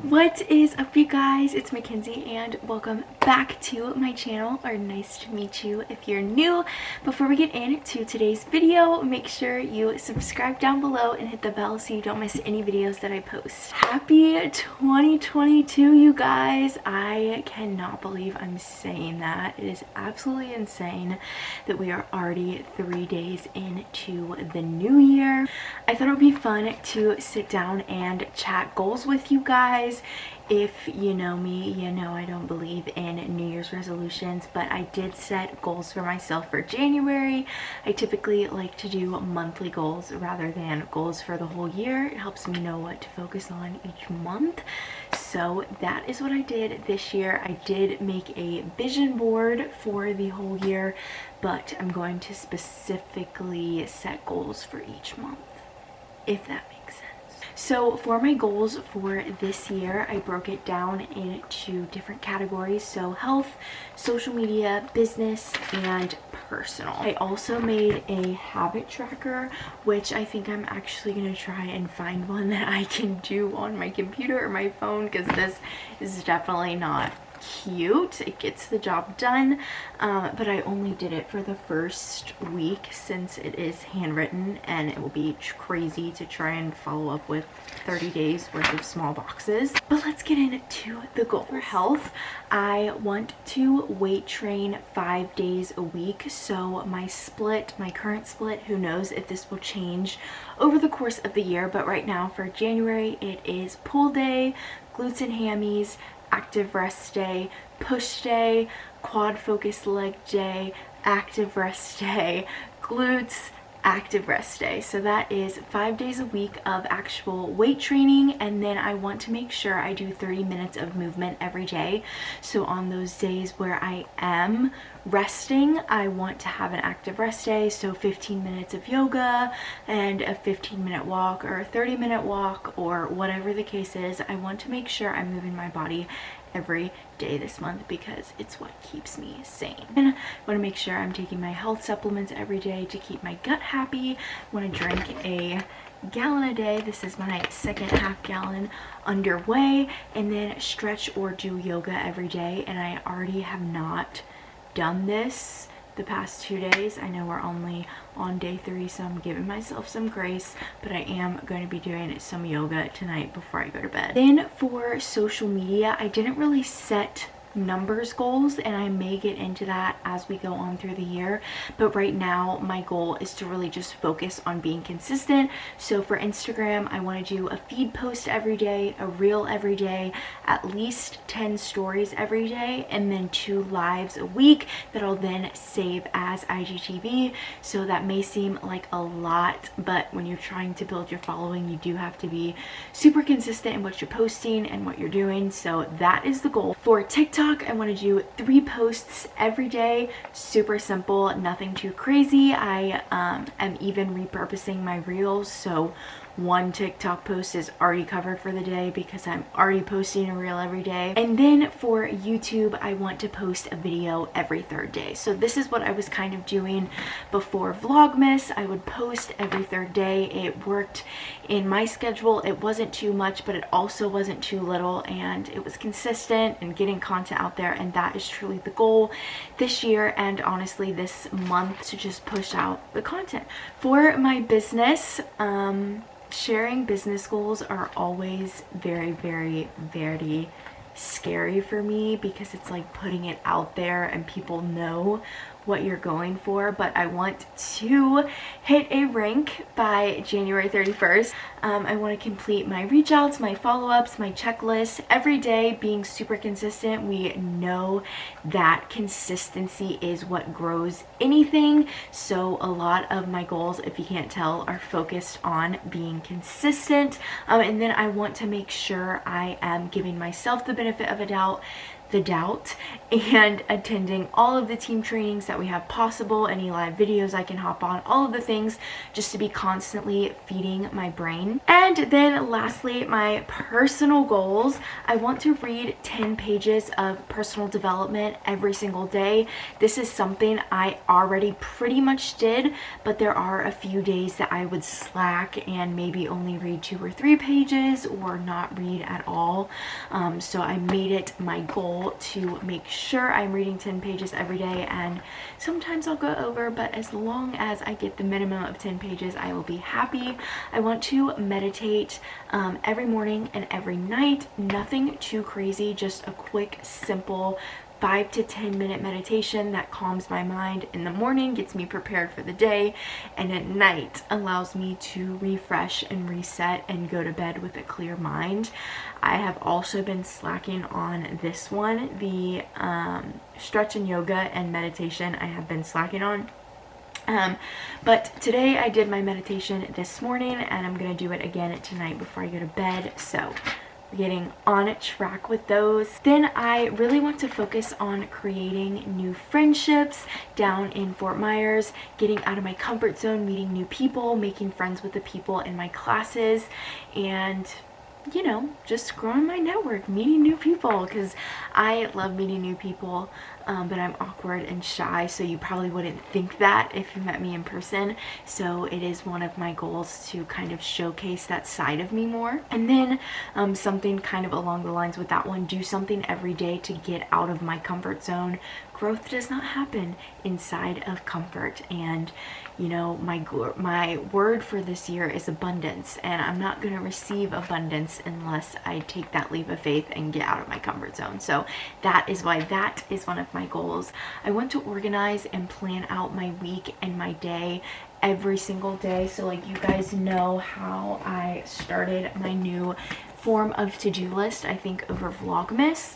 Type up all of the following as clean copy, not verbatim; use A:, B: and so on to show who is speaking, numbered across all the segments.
A: What is up, you guys? It's Mackenzie and welcome back to my channel, or nice to meet you if you're new. Before we get into today's video, make sure you subscribe down below and hit the bell so you don't miss any videos that I post. Happy 2022, you guys. I cannot believe I'm saying that. It is absolutely insane that we are already 3 days into the new year. I thought it would be fun to sit down and chat goals with you guys. If you know me, you know I don't believe in New Year's resolutions, but I did set goals for myself for January. I typically like to do monthly goals rather than goals for the whole year. It helps me know what to focus on each month. So that is what I did this year. I did make a vision board for the whole year, but I'm going to specifically set goals for each month, if that makes sense. So for my goals for this year, I broke it down into different categories. So health, social media, business, and personal. I also made a habit tracker, which I think I'm actually going to try and find one that I can do on my computer or my phone, because this is definitely not cute. It gets the job done, but I only did it for the first week since it is handwritten, and it will be crazy to try and follow up with 30 days worth of small boxes. But let's get into the goal. For health, I want to weight train 5 days a week. So my current split, who knows if this will change over the course of the year, but right now for January it is pull day, glutes and hammies, active rest day, push day, quad focus leg day, active rest day, glutes, active rest day. So that is 5 days a week of actual weight training, and then I want to make sure I do 30 minutes of movement every day. So on those days where I am resting, I want to have an active rest day, so 15 minutes of yoga and a 15-minute walk or a 30-minute walk, or whatever the case is. I want to make sure I'm moving my body every day this month because it's what keeps me sane. And I want to make sure I'm taking my health supplements every day to keep my gut happy. I want to drink a gallon a day. This is my second half gallon underway, and then stretch or do yoga every day. And I already have not done this the past 2 days. I know we're only on day 3, so I'm giving myself some grace, but I am going to be doing some yoga tonight before I go to bed. Then for social media, I didn't really set numbers goals, and I may get into that as we go on through the year, but right now my goal is to really just focus on being consistent. So for Instagram, I want to do a feed post every day, a reel every day, at least 10 stories every day, and then 2 lives a week that I'll then save as IGTV. So that may seem like a lot, but when you're trying to build your following, you do have to be super consistent in what you're posting and what you're doing. So that is the goal. For TikTok, I want to do 3 posts every day. Super simple, nothing too crazy. I am even repurposing my reels, so 1 TikTok post is already covered for the day because I'm already posting a reel every day. And then for YouTube, I want to post a video every 3rd day. So this is what I was kind of doing before Vlogmas. I would post every 3rd day. It worked in my schedule. It wasn't too much, but it also wasn't too little, and it was consistent and getting content out there, and that is truly the goal this year, and honestly this month, to just push out the content. For my business, sharing business goals are always very, very, very scary for me because it's like putting it out there and people know what you're going for, but I want to hit a rank by January 31st. I want to complete my reach outs, my follow-ups, my checklist every day, being super consistent. We know that consistency is what grows anything, so a lot of my goals, if you can't tell, are focused on being consistent. And then I want to make sure I am giving myself the benefit of a doubt the doubt and attending all of the team trainings that we have possible, any live videos I can hop on, all of the things, just to be constantly feeding my brain. And then lastly, my personal goals. I want to read 10 pages of personal development every single day. This is something I already pretty much did, but there are a few days that I would slack and maybe only read 2 or 3 pages or not read at all. So I made it my goal to make sure I'm reading 10 pages every day, and sometimes I'll go over, but as long as I get the minimum of 10 pages, I will be happy. I want to meditate every morning and every night. Nothing too crazy, just a quick, simple 5 to 10 minute meditation that calms my mind in the morning, gets me prepared for the day, and at night allows me to refresh and reset and go to bed with a clear mind. I have also been slacking on this one, the stretch and yoga and meditation I have been slacking on. But today I did my meditation this morning, and I'm gonna do it again tonight before I go to bed. So getting on track with those. Then I really want to focus on creating new friendships down in Fort Myers, getting out of my comfort zone, meeting new people, making friends with the people in my classes, and you know, just growing my network, meeting new people, because I love meeting new people, but I'm awkward and shy, so you probably wouldn't think that if you met me in person. So it is one of my goals to kind of showcase that side of me more. And then something kind of along the lines with that one, do something every day to get out of my comfort zone. Growth does not happen inside of comfort, and you know, my word for this year is abundance, and I'm not going to receive abundance unless I take that leap of faith and get out of my comfort zone. So that is why that is one of my goals. I want to organize and plan out my week and my day every single day. So like, you guys know how I started my new form of to-do list, I think over Vlogmas.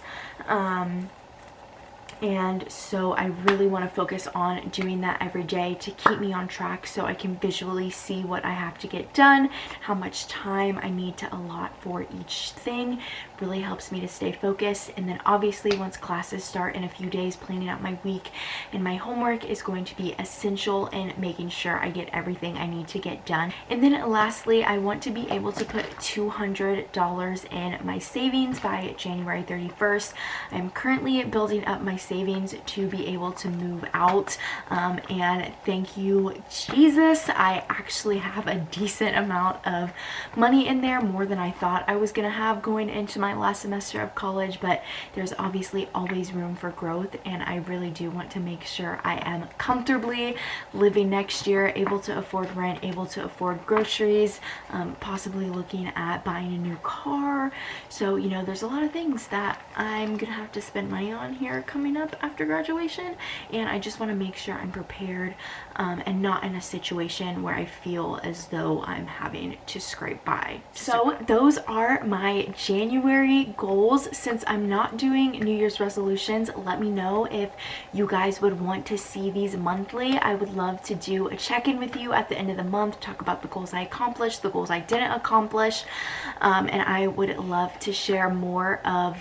A: And so I really want to focus on doing that every day to keep me on track, so I can visually see what I have to get done, how much time I need to allot for each thing. Really helps me to stay focused. And then obviously once classes start in a few days, planning out my week and my homework is going to be essential in making sure I get everything I need to get done. And then lastly, I want to be able to put $200 in my savings by January 31st. I'm currently building up my savings to be able to move out, and thank you Jesus, I actually have a decent amount of money in there, more than I thought I was gonna have going into my last semester of college. But there's obviously always room for growth, and I really do want to make sure I am comfortably living next year, able to afford rent, able to afford groceries, possibly looking at buying a new car. So you know, there's a lot of things that I'm gonna have to spend money on here coming up after graduation, and I just want to make sure I'm prepared and not in a situation where I feel as though I'm having to scrape by. So those are my January goals. Since I'm not doing New Year's resolutions, let me know if you guys would want to see these monthly. I would love to do a check-in with you at the end of the month, talk about the goals I accomplished, the goals I didn't accomplish, and I would love to share more of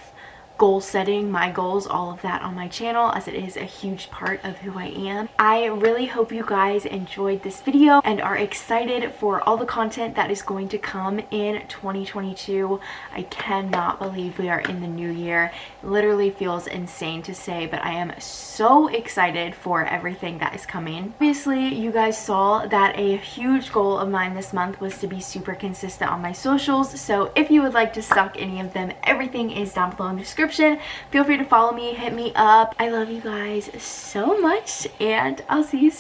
A: goal setting, my goals, all of that on my channel, as it is a huge part of who I am. I really hope you guys enjoyed this video and are excited for all the content that is going to come in 2022. I cannot believe we are in the new year. It literally feels insane to say, but I am so excited for everything that is coming. Obviously, you guys saw that a huge goal of mine this month was to be super consistent on my socials. So if you would like to stalk any of them, everything is down below in the description. Feel free to follow me, hit me up. I love you guys so much, and I'll see you soon.